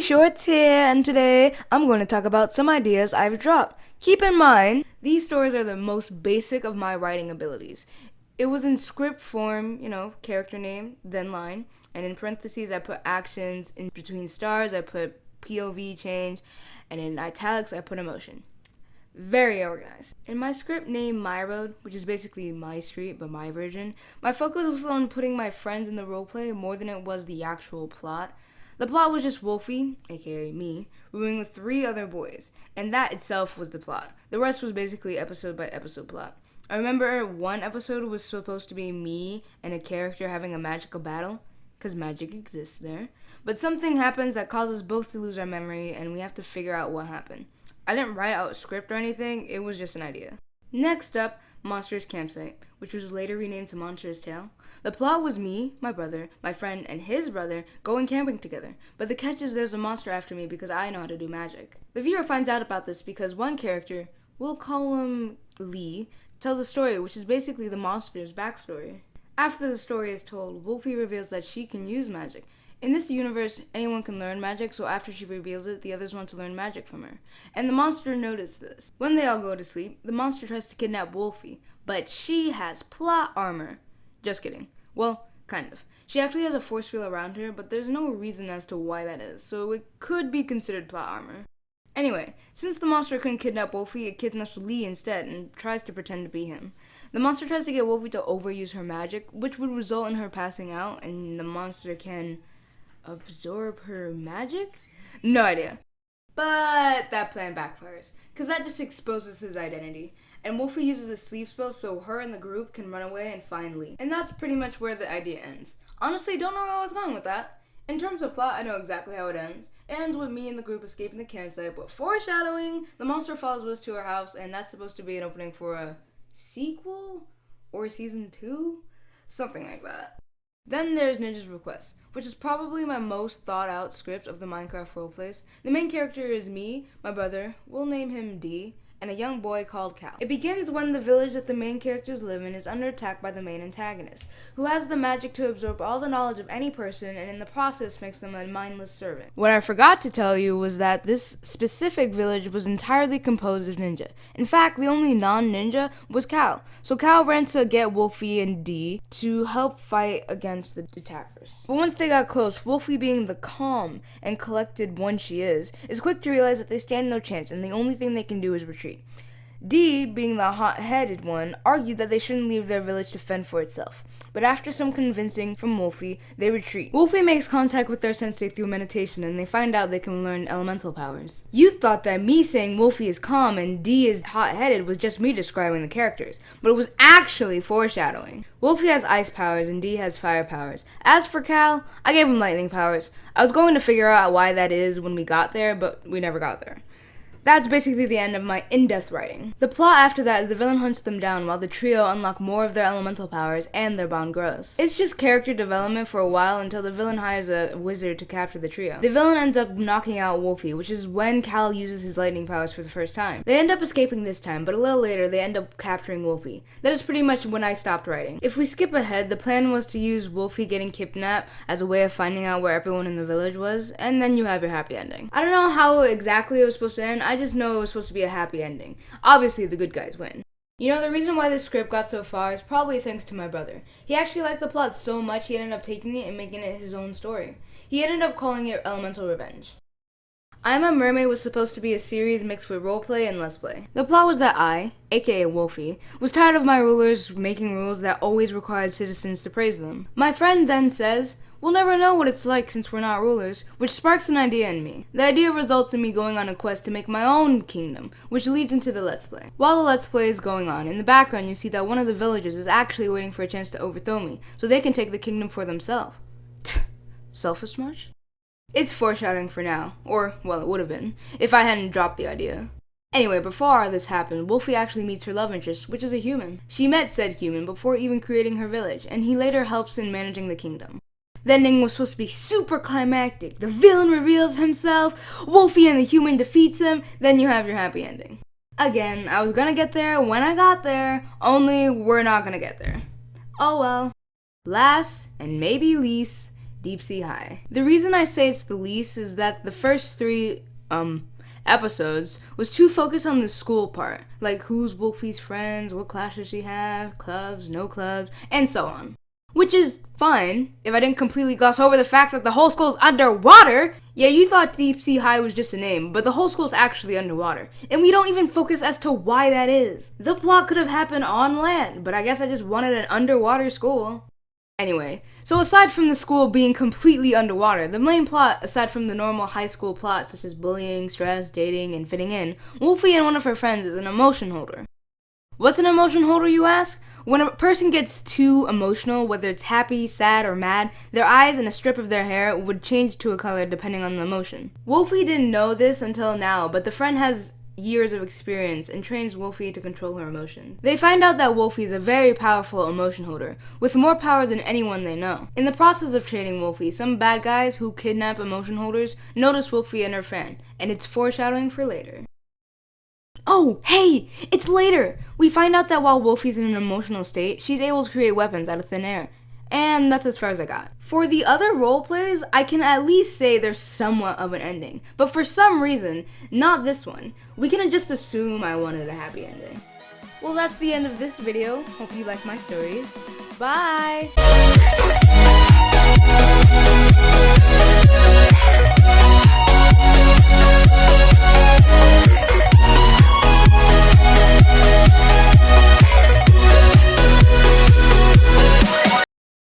Shorts here, and today I'm going to talk about some ideas I've dropped. Keep in mind, these stories are the most basic of my writing abilities. It was in script form, character name, then line, and in parentheses I put actions, in between stars I put POV change, and in italics I put emotion. Very organized. In my script named My Road, which is basically my street but my version, my focus was on putting my friends in the roleplay more than it was the actual plot. The plot was just Wolfie, aka me, rooming with 3 other boys, and that itself was the plot. The rest was basically episode by episode plot. I remember one episode was supposed to be me and a character having a magical battle, because magic exists there, but something happens that causes both to lose our memory, and we have to figure out what happened. I didn't write out a script or anything, it was just an idea. Next up, Monster's Campsite, which was later renamed to Monster's Tale. The plot was me, my brother, my friend, and his brother going camping together, but the catch is there's a monster after me because I know how to do magic. The viewer finds out about this because one character, we'll call him Lee, tells a story which is basically the monster's backstory. After the story is told, Wolfie reveals that she can use magic. In this universe, anyone can learn magic, so after she reveals it, the others want to learn magic from her. And the monster noticed this. When they all go to sleep, the monster tries to kidnap Wolfie, but she has plot armor. Just kidding. Well, kind of. She actually has a force field around her, but there's no reason as to why that is, so it could be considered plot armor. Anyway, since the monster couldn't kidnap Wolfie, it kidnaps Lee instead and tries to pretend to be him. The monster tries to get Wolfie to overuse her magic, which would result in her passing out, and the monster can absorb her magic? No idea. But that plan backfires, because that just exposes his identity. And Wolfie uses a sleep spell so her and the group can run away and find Lee. And that's pretty much where the idea ends. Honestly, don't know how I was going with that. In terms of plot, I know exactly how it ends. It ends with me and the group escaping the campsite, but foreshadowing, the monster follows us to our house, and that's supposed to be an opening for a sequel? Or season 2? Something like that. Then there's Ninja's Request, which is probably my most thought out script of the Minecraft roleplays. The main character is me, my brother, we'll name him D, and a young boy called Cal. It begins when the village that the main characters live in is under attack by the main antagonist, who has the magic to absorb all the knowledge of any person and in the process makes them a mindless servant. What I forgot to tell you was that this specific village was entirely composed of ninja. In fact, the only non-ninja was Cal. So Cal ran to get Wolfie and D to help fight against the attackers. But once they got close, Wolfie, being the calm and collected one she is quick to realize that they stand no chance and the only thing they can do is retreat. D, being the hot-headed one, argued that they shouldn't leave their village to fend for itself. But after some convincing from Wolfie, they retreat. Wolfie makes contact with their sensei through meditation, and they find out they can learn elemental powers. You thought that me saying Wolfie is calm and D is hot-headed was just me describing the characters, but it was actually foreshadowing. Wolfie has ice powers and D has fire powers. As for Cal, I gave him lightning powers. I was going to figure out why that is when we got there, but we never got there. That's basically the end of my in-depth writing. The plot after that is the villain hunts them down while the trio unlock more of their elemental powers and their bond grows. It's just character development for a while until the villain hires a wizard to capture the trio. The villain ends up knocking out Wolfie, which is when Cal uses his lightning powers for the first time. They end up escaping this time, but a little later they end up capturing Wolfie. That is pretty much when I stopped writing. If we skip ahead, the plan was to use Wolfie getting kidnapped as a way of finding out where everyone in the village was, and then you have your happy ending. I don't know how exactly it was supposed to end. I just know it was supposed to be a happy ending. Obviously, the good guys win. You know, the reason why this script got so far is probably thanks to my brother. He actually liked the plot so much he ended up taking it and making it his own story. He ended up calling it Elemental Revenge. I Am a Mermaid was supposed to be a series mixed with roleplay and let's play. The plot was that I, aka Wolfie, was tired of my rulers making rules that always required citizens to praise them. My friend then says, "We'll never know what it's like since we're not rulers," which sparks an idea in me. The idea results in me going on a quest to make my own kingdom, which leads into the Let's Play. While the Let's Play is going on, in the background you see that one of the villagers is actually waiting for a chance to overthrow me, so they can take the kingdom for themselves. Selfish much? It's foreshadowing for now, or, well, it would have been, if I hadn't dropped the idea. Anyway, before all this happened, Wolfie actually meets her love interest, which is a human. She met said human before even creating her village, and he later helps in managing the kingdom. The ending was supposed to be super climactic. The villain reveals himself, Wolfie and the human defeats him, then you have your happy ending. Again, I was gonna get there when I got there, only we're not gonna get there. Oh well. Last, and maybe least, Deep Sea High. The reason I say it's the least is that the first three, episodes was too focused on the school part, like who's Wolfie's friends, what class does she have, clubs, no clubs, and so on. Which is fine if I didn't completely gloss over the fact that the whole school's underwater. Yeah, you thought Deep Sea High was just a name, but the whole school's actually underwater. And we don't even focus as to why that is. The plot could have happened on land, but I guess I just wanted an underwater school. Anyway, so aside from the school being completely underwater, the main plot, aside from the normal high school plot such as bullying, stress, dating, and fitting in, Wolfie and one of her friends is an emotion holder. What's an emotion holder, you ask? When a person gets too emotional, whether it's happy, sad, or mad, their eyes and a strip of their hair would change to a color depending on the emotion. Wolfie didn't know this until now, but the friend has years of experience and trains Wolfie to control her emotions. They find out that Wolfie is a very powerful emotion holder, with more power than anyone they know. In the process of training Wolfie, some bad guys who kidnap emotion holders notice Wolfie and her friend, and it's foreshadowing for later. Oh, hey! It's later! We find out that while Wolfie's in an emotional state, she's able to create weapons out of thin air. And that's as far as I got. For the other role plays, I can at least say there's somewhat of an ending. But for some reason, not this one. We can just assume I wanted a happy ending. Well, that's the end of this video. Hope you like my stories. Bye!